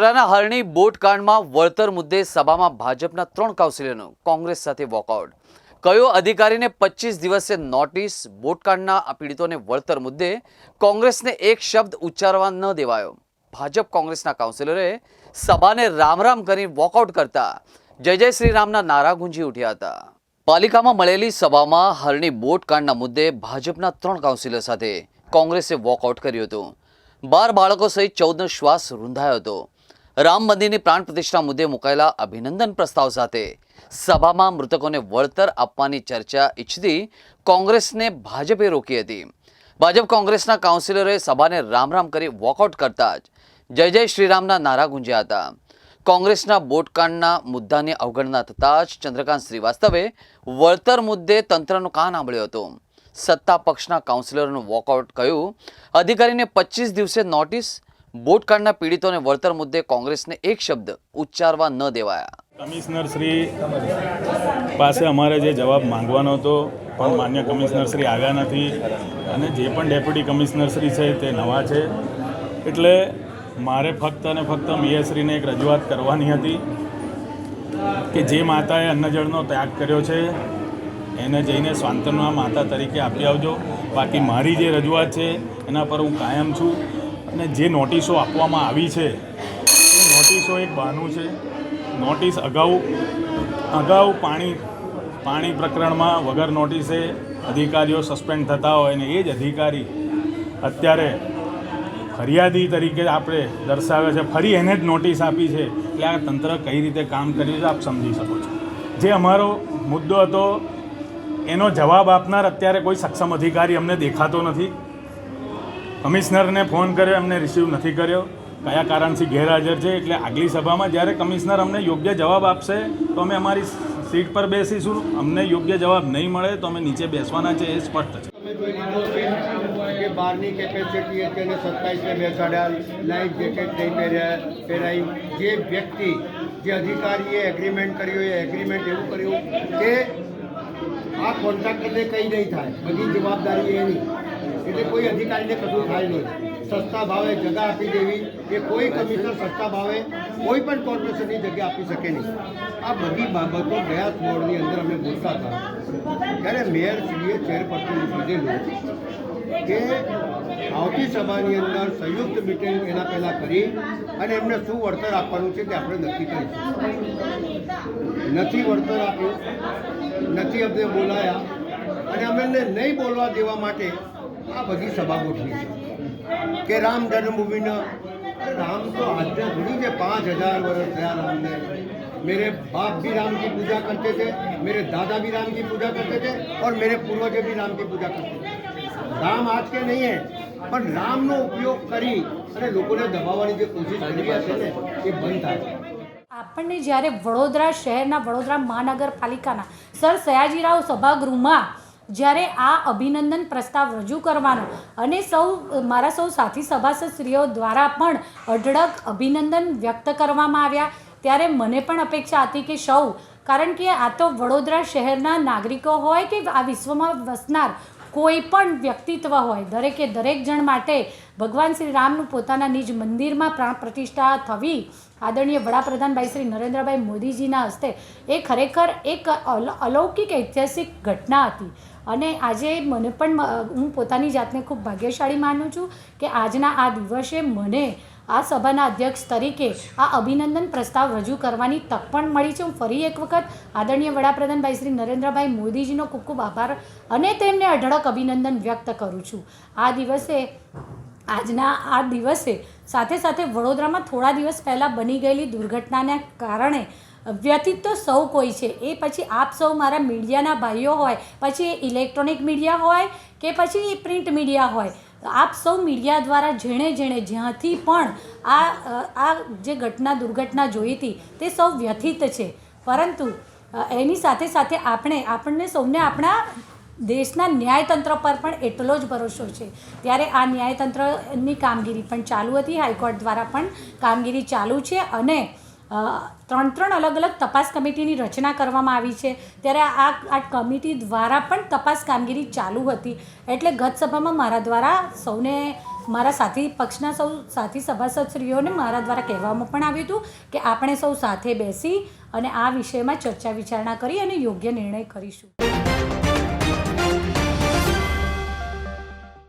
વડોદરાના હરણી બોટકાંડમાં વળતર મુદ્દે સભામાં ભાજપના 3 કાઉન્સિલરનું કોંગ્રેસ સાથે વોકઆઉટ. કયો અધિકારીને 25 દિવસે નોટિસ. બોટકાંડના પીડિતોને વળતર મુદ્દે કોંગ્રેસને એક શબ્દ ઉચ્ચારવા ન દેવાયો. ભાજપ કોંગ્રેસના કાઉન્સિલરે સભાને રામ કરી વોકઆઉટ કરતા જય જય શ્રી રામના નારા ગુંજી ઉઠ્યા હતા. પાલિકામાં મળેલી સભામાં હરણી બોટકાંડના મુદ્દે ભાજપના 3 કાઉન્સિલર સાથે કોંગ્રેસે વોકઆઉટ કર્યું હતું. 12 બાળકો સહિત 14નો શ્વાસ રૂંધાયો હતો. રામ મંદિરની પ્રાણ પ્રતિષ્ઠા મુદ્દે મુકાયેલા અભિનંદન પ્રસ્તાવ સાથે સભામાં મૃતકોને વળતર આપવાની ચર્ચા ઈચ્છતી કોંગ્રેસને ભાજપે રોકી હતી. ભાજપ કોંગ્રેસના કાઉન્સિલરોએ સભાને રામ કરી વોકઆઉટ કરતા જ જય જય શ્રીરામના નારા ગુંજ્યા હતા. કોંગ્રેસના બોટકાંડના મુદ્દાની અવગણના થતાં જ ચંદ્રકાંત શ્રીવાસ્તવે વળતર મુદ્દે તંત્રનું કાન આંબળ્યું હતું. સત્તા પક્ષના કાઉન્સિલરનું વોકઆઉટ કહ્યું, અધિકારીને 25 દિવસે નોટિસ. બોટકાંડના પીડિતોને વળતર મુદ્દે કોંગ્રેસને એક શબ્દ ઉચ્ચારવા ન દેવાયા. કમિશનર શ્રી પાસે અમારે જે જવાબ માંગવાનો હતો પણ માન્ય કમિશનર શ્રી આવ્યા નથી અને જે પણ ડેપ્યુટી કમિશનર શ્રી છે તે નવા છે, એટલે મારે ફક્ત અને ફક્ત મેયરશ્રીને એક રજૂઆત કરવાની હતી કે જે માતાએ અન્નજળનો ત્યાગ કર્યો છે એને જઈને સાંત્વના માતા તરીકે આપી આવજો. બાકી મારી જે રજૂઆત છે એના પર હું કાયમ છું અને જે નોટિસો આપવામાં આવી છે એ નોટિસો એક બહાનું છે. નોટિસ અગાઉ પાણી પ્રકરણમાં વગર નોટિસે અધિકારીઓ સસ્પેન્ડ થતા હોય ને એ જ અધિકારી અત્યારે ફરિયાદી તરીકે આપણે દર્શાવે છે, ફરી એને જ નોટિસ આપી છે. એટલે આ તંત્ર કઈ રીતે કામ કર્યું છે આપ સમજી શકો છો. જે અમારો મુદ્દો હતો એનો જવાબ આપનાર અત્યારે કોઈ સક્ષમ અધિકારી અમને દેખાતો નથી. કમિશનરને ફોન કર્યો, એમને રિસીવ નથી કર્યો. કયા કારણથી ગેરહાજર છે, એટલે આગલી સભામાં જ્યારે કમિશનર અમને યોગ્ય જવાબ આપશે તો અમે અમારી સીટ પર બેસીશું. અમને યોગ્ય જવાબ નહીં મળે તો અમે નીચે બેસવાના છે, એ સ્પષ્ટ છે. બહારની કેપેસિટી તેને 27ને બેસાડ્યા, લાઈફ જેકેટ નહીં પહેરાઈ. જે વ્યક્તિ જે અધિકારીએ એગ્રીમેન્ટ કર્યું એ એગ્રીમેન્ટ એવું કર્યું કે આ કોન્ટ્રાક્ટરને કંઈ નહીં થાય, બધી જવાબદારી એની, એટલે કોઈ અધિકારીને કશું થાય નહીં. સસ્તા ભાવે જગ્યા આપી દેવી એ કોઈ કમિશનર સસ્તા ભાવે કોઈ પણ કોર્પોરેશનની જગ્યા આપી શકે નહીં. આ બધી બાબતો ગયા બોર્ડની અંદર અમે બોલતા હતા ત્યારે મેયરશ્રીએ ચેરપર્સન કીધેલું કે આવતી સભાની અંદર સંયુક્ત મિટિંગ એના પહેલાં કરી અને એમને શું વળતર આપવાનું છે તે આપણે નક્કી કરીશું. નથી વળતર આપ્યું, નથી અમને બોલાયા અને અમને નહીં બોલવા દેવા માટે આ બધી સભા ગોઠવી છે કે રામ જન્મભૂમિનો. રામ તો આજના સુધી છે, 5000 વર્ષ થયા રામને. मेरे बाप भी राम की पूजा करते थे, मेरे दादा भी राम की पूजा करते थे और मेरे पूर्वज भी राम की पूजा करते थे. राम आज के नहीं है, પણ રામનો ઉપયોગ કરી અને લોકોને દબાવવાની જે કોશિશ કરી રહ્યા છે ને એ બંધ થાય. આપણને જ્યારે વડોદરા શહેરના વડોદરા મહાનગરપાલિકાના સર સયાજીરાવ સભાગૃહમાં જ્યારે આ અભિનંદન પ્રસ્તાવ રજૂ કરવાનો અને મારા સૌ સાથી સભાસદશ્રીઓ દ્વારા પણ અઢળક અભિનંદન વ્યક્ત કરવામાં આવ્યા, ત્યારે મને પણ અપેક્ષા હતી કે કારણ કે આ તો વડોદરા શહેરના નાગરિકો હોય કે આ વિશ્વમાં વસનાર કોઈ પણ વ્યક્તિત્વ હોય, દરેક જણ માટે ભગવાન શ્રી રામનું પોતાના નિજ મંદિરમાં પ્રાણ પ્રતિષ્ઠા થવી આદરણીય વડાપ્રધાન ભાઈ શ્રી નરેન્દ્રભાઈ મોદીજીના હસ્તે એ ખરેખર એક અલૌકિક ઐતિહાસિક ઘટના હતી. અને આજે મને પણ હું પોતાની જાતને ખૂબ ભાગ્યશાળી માનું છું કે આજના આ દિવસે મને આ સભાના અધ્યક્ષ તરીકે આ અભિનંદન પ્રસ્તાવ રજૂ કરવાની તક પણ મળી છે. હું ફરી એક વખત આદરણીય વડાપ્રધાન ભાઈ શ્રી નરેન્દ્રભાઈ મોદીજીનો ખૂબ ખૂબ આભાર અને તેમને અઢળક અભિનંદન વ્યક્ત કરું છું. આજના આ દિવસે સાથે સાથે વડોદરામાં થોડા દિવસ પહેલાં બની ગયેલી દુર્ઘટનાના કારણે વ્યથિત તો સૌ કોઈ છે. એ પછી આપ સૌ મારા મીડિયાના ભાઈઓ હોય, પછી ઇલેક્ટ્રોનિક મીડિયા હોય કે પછી પ્રિન્ટ મીડિયા હોય, આપ સૌ મીડિયા દ્વારા જેણે જ્યાંથી પણ આ જે દુર્ઘટના જોઈ હતી તે સૌ વ્યથિત છે. પરંતુ એની સાથે સાથે આપણને સૌને આપણા દેશના ન્યાયતંત્ર પર પણ એટલો જ ભરોસો છે. ત્યારે આ ન્યાયતંત્રની કામગીરી પણ ચાલુ હતી, હાઈકોર્ટ દ્વારા પણ કામગીરી ચાલુ છે અને 3 અલગ અલગ તપાસ કમિટીની રચના કરવામાં આવી છે. ત્યારે આ કમિટી દ્વારા પણ તપાસ કામગીરી ચાલુ હતી. એટલે ગત સભામાં મારા દ્વારા સૌને મારા સાથી પક્ષના સૌ સાથી સભાસદશ્રીઓને મારા દ્વારા કહેવામાં પણ આવ્યું હતું કે આપણે સૌ સાથે બેસી અને આ વિષયમાં ચર્ચા વિચારણા કરી અને યોગ્ય નિર્ણય કરીશું.